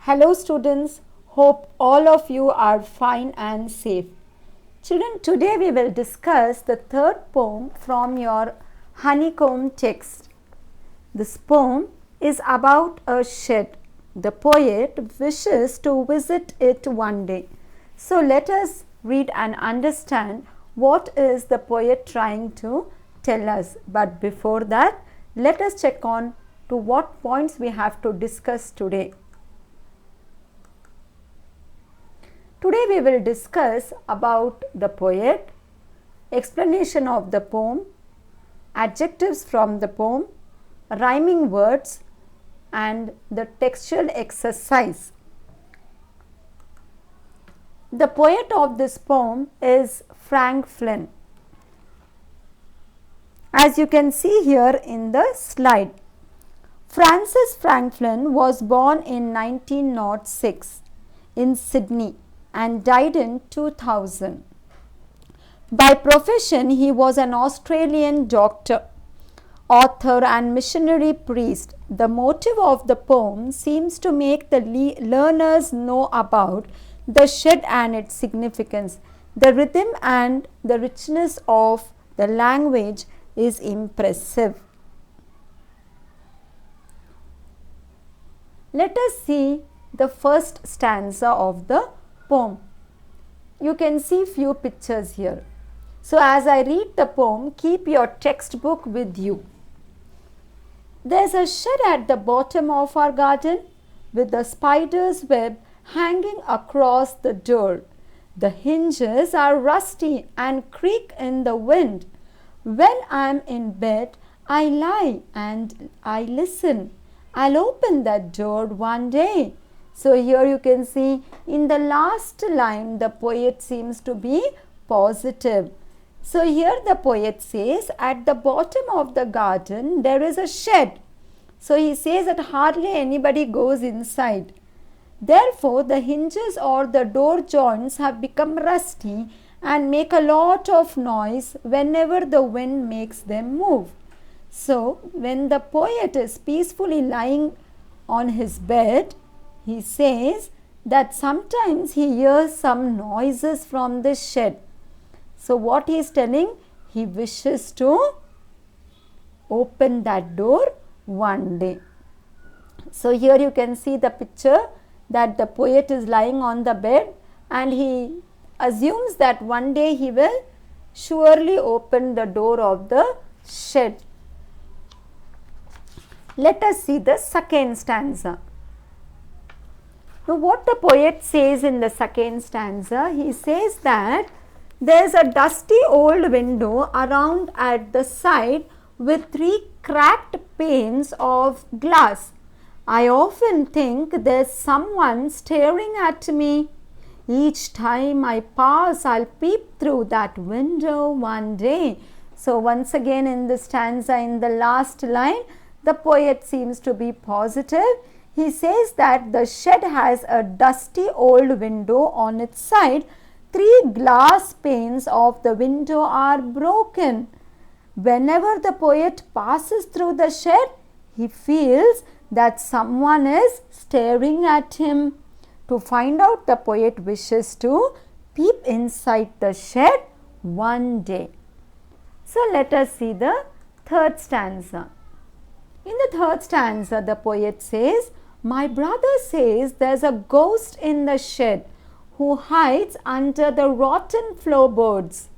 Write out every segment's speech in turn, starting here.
Hello students, hope all of you are fine and safe. Children, today we will discuss the third poem from your honeycomb text. This poem is about a shed. The poet wishes to visit it one day. So let us read and understand what is the poet trying to tell us. But before that, let us check on to what points we have to discuss today. Today we will discuss about the poet, explanation of the poem, adjectives from the poem, rhyming words and the textual exercise. The poet of this poem is Frank Flynn. As you can see here in the slide, Francis Frank Flynn was born in 1906 in Sydney and died in 2000. By profession, he was an Australian doctor, author and missionary priest. The motive of the poem seems to make the learners know about the shed and its significance. The rhythm and the richness of the language is impressive. Let us see the first stanza of the poem. You can see few pictures here. So as I read the poem, keep your textbook with you. There's a shed at the bottom of our garden with the spider's web hanging across the door. The hinges are rusty and creak in the wind. When I'm in bed, I lie and I listen. I'll open that door one day. So here you can see in the last line the poet seems to be positive. So here the poet says at the bottom of the garden there is a shed. So he says that hardly anybody goes inside. Therefore the hinges or the door joints have become rusty and make a lot of noise whenever the wind makes them move. So when the poet is peacefully lying on his bed, he says that sometimes he hears some noises from the shed. So what he is telling? He wishes to open that door one day. So here you can see the picture that the poet is lying on the bed and he assumes that one day he will surely open the door of the shed. Let us see the second stanza. Now what the poet says in the second stanza, he says that there is a dusty old window around at the side with 3 cracked panes of glass. I often think there's someone staring at me. Each time I pass, I'll peep through that window one day. So once again in the stanza, in the last line, the poet seems to be positive. He says that the shed has a dusty old window on its side. 3 glass panes of the window are broken. Whenever the poet passes through the shed, he feels that someone is staring at him. To find out, the poet wishes to peep inside the shed one day. So let us see the third stanza. In the third stanza, the poet says, my brother says there's a ghost in the shed who hides under the rotten floorboards.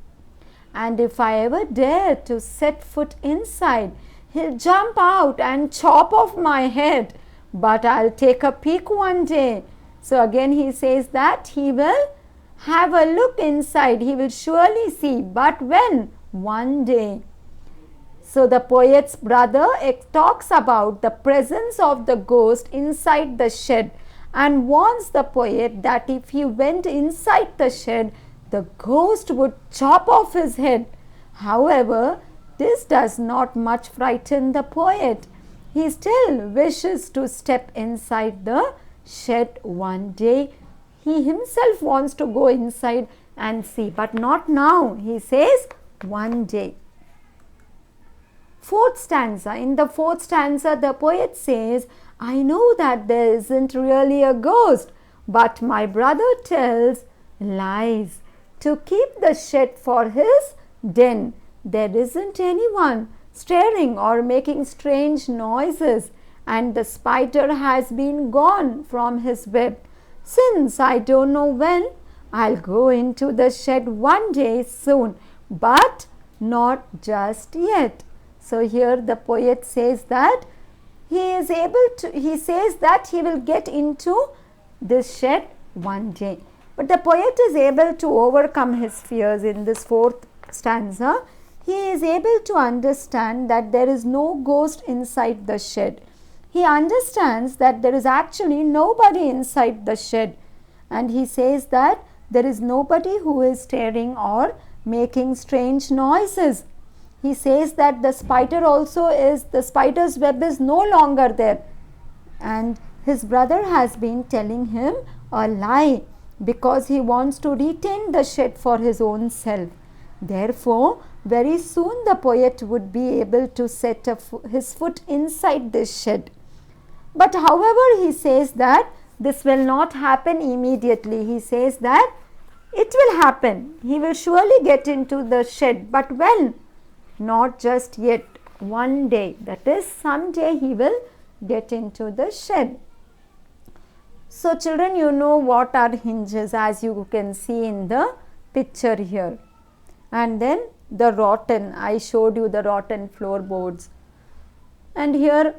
And if I ever dare to set foot inside, he'll jump out and chop off my head. But I'll take a peek one day. So again he says that he will have a look inside. He will surely see. But when? One day. So the poet's brother talks about the presence of the ghost inside the shed and warns the poet that if he went inside the shed, the ghost would chop off his head. However, this does not much frighten the poet. He still wishes to step inside the shed one day. He himself wants to go inside and see, but not now. He says one day. Fourth stanza. In the fourth stanza, the poet says, I know that there isn't really a ghost, but my brother tells lies to keep the shed for his den. There isn't anyone staring or making strange noises, and the spider has been gone from his web since I don't know when. I'll go into the shed one day soon, but not just yet. So here the poet says that he says that he will get into this shed one day. But the poet is able to overcome his fears in this fourth stanza. He is able to understand that there is no ghost inside the shed. He understands that there is actually nobody inside the shed. And he says that there is nobody who is staring or making strange noises. He says that the spider's web is no longer there. And his brother has been telling him a lie because he wants to retain the shed for his own self. Therefore, very soon the poet would be able to set his foot inside this shed. But however, he says that this will not happen immediately. He says that it will happen. He will surely get into the shed. But when? Not just yet. One day. That is, someday he will get into the shed. So children, you know what are hinges, as you can see in the picture here. And then the rotten. I showed you the rotten floorboards. And here,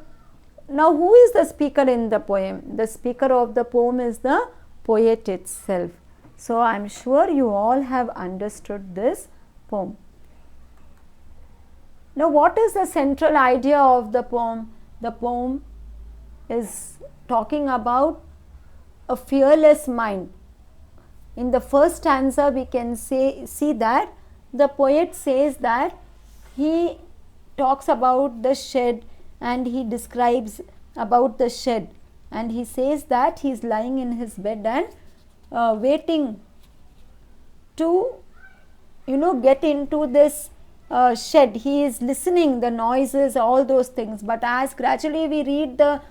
now who is the speaker in the poem? The speaker of the poem is the poet itself. So I am sure you all have understood this poem. Now what is the central idea of the poem? The poem is talking about a fearless mind. In the first stanza we can see that the poet says that he talks about the shed and he describes about the shed, and he says that he is lying in his bed and waiting to get into this shed. He is listening the noises, all those things, but as gradually we read the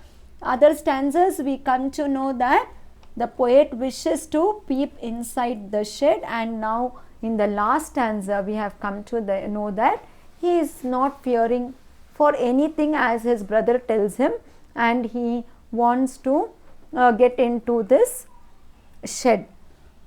other stanzas, we come to know that the poet wishes to peep inside the shed, and now in the last stanza we have come to know that he is not fearing for anything as his brother tells him, and he wants to get into this shed.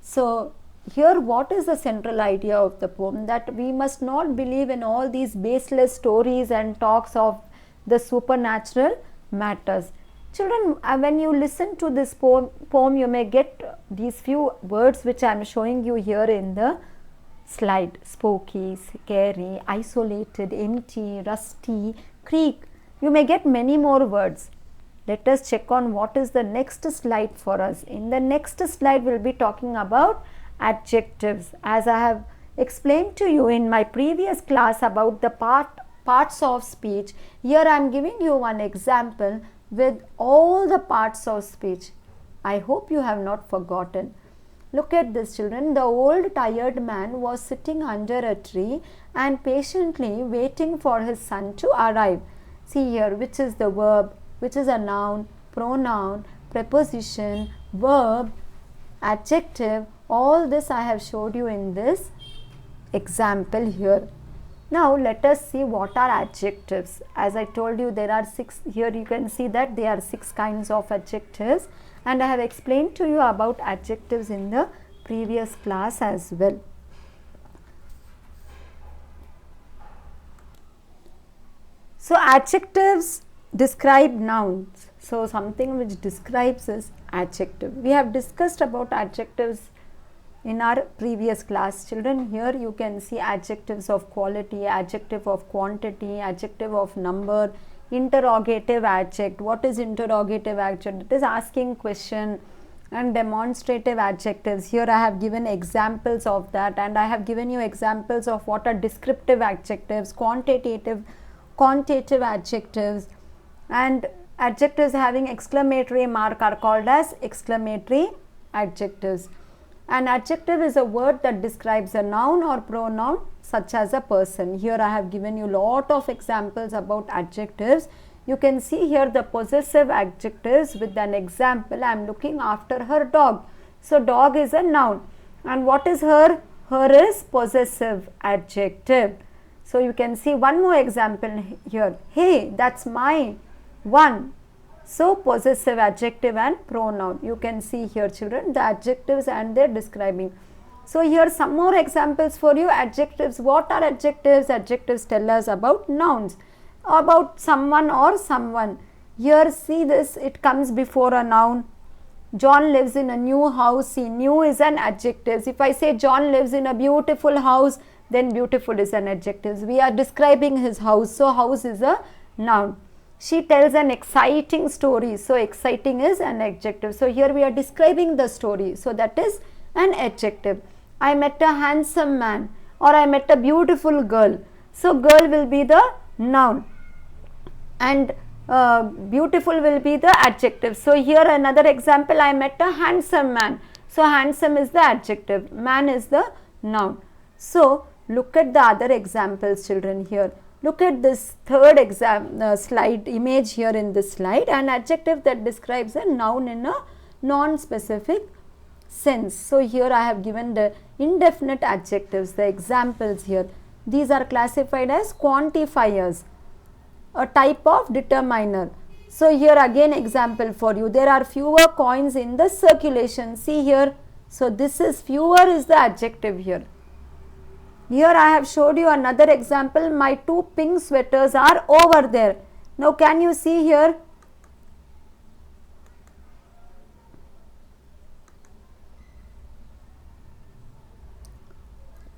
So here what is the central idea of the poem? That we must not believe in all these baseless stories and talks of the supernatural matters. Children, when you listen to this poem, you may get these few words which I am showing you here in the slide. Spooky, scary, isolated, empty, rusty, creak. You may get many more words. Let us check on what is the next slide for us. In the next slide, we will be talking about adjectives. As I have explained to you in my previous class about the parts of speech, here I am giving you one example with all the parts of speech. I hope you have not forgotten. Look at this, children. The old tired man was sitting under a tree and patiently waiting for his son to arrive. See here, which is the verb, which is a noun, pronoun, preposition, verb, adjective. All this I have showed you in this example here. Now let us see what are adjectives. As I told you, there are 6. Here you can see that there are 6 kinds of adjectives, and I have explained to you about adjectives in the previous class as well. So adjectives describe nouns. So something which describes is adjective. We have discussed about adjectives in our previous class. Children, here you can see adjectives of quality, adjective of quantity, adjective of number, interrogative adjective. What is interrogative adjective? It is asking question. And demonstrative adjectives. Here I have given examples of that, and I have given you examples of what are descriptive adjectives, quantitative adjectives, and adjectives having exclamatory mark are called as exclamatory adjectives. An adjective is a word that describes a noun or pronoun such as a person. Here I have given you lot of examples about adjectives. You can see here the possessive adjectives with an example. I am looking after her dog. So dog is a noun. And what is her? Her is possessive adjective. So you can see one more example here. Hey, that's my one. So possessive adjective and pronoun. You can see here, children, the adjectives and their describing. So here some more examples for you. Adjectives. What are adjectives? Adjectives tell us about nouns, about someone or someone. Here see this, it comes before a noun. John lives in a new house. See, new is an adjective. If I say John lives in a beautiful house, then beautiful is an adjective. We are describing his house. So house is a noun. She tells an exciting story. So exciting is an adjective. So here we are describing the story. So that is an adjective. I met a handsome man, or I met a beautiful girl. So girl will be the noun and beautiful will be the adjective. So here another example, I met a handsome man. So handsome is the adjective, man is the noun. So look at the other examples, children. Here look at this third slide image here in this slide, an adjective that describes a noun in a non-specific sense. So here I have given the indefinite adjectives, the examples here. These are classified as quantifiers, a type of determiner. So here again example for you. There are fewer coins in the circulation. See here. So this is fewer is the adjective here. Here I have showed you another example. My two pink sweaters are over there. Now can you see here?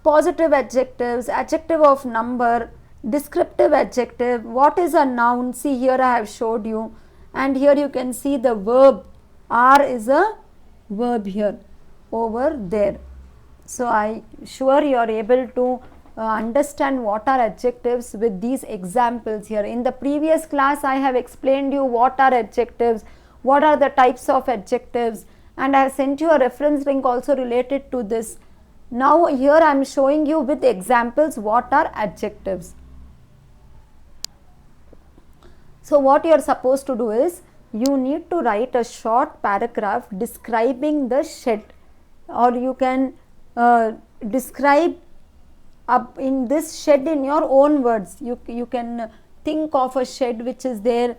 Positive adjectives, adjective of number, descriptive adjective. What is a noun? See here I have showed you, and here you can see the verb. Are is a verb here over there. So I sure you are able to understand what are adjectives with these examples here. In the previous class I have explained you what are adjectives, what are the types of adjectives, and I have sent you a reference link also related to this. Now here I am showing you with examples what are adjectives. So what you are supposed to do is, you need to write a short paragraph describing the shed, or you can describe up in this shed in your own words. You can think of a shed which is there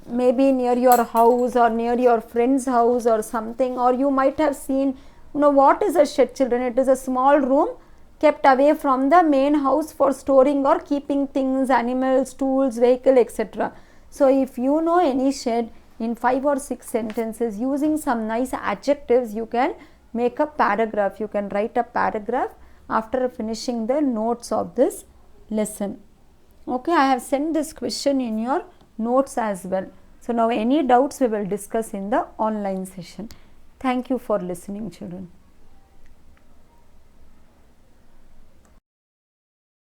maybe near your house or near your friend's house or something, or you might have seen. What is a shed, children? It is a small room kept away from the main house for storing or keeping things, animals, tools, vehicle, etc. So if you know any shed, in 5 or 6 sentences using some nice adjectives, you can make a paragraph. You can write a paragraph after finishing the notes of this lesson. Okay, I have sent this question in your notes as well. So now any doubts we will discuss in the online session. Thank you for listening, children.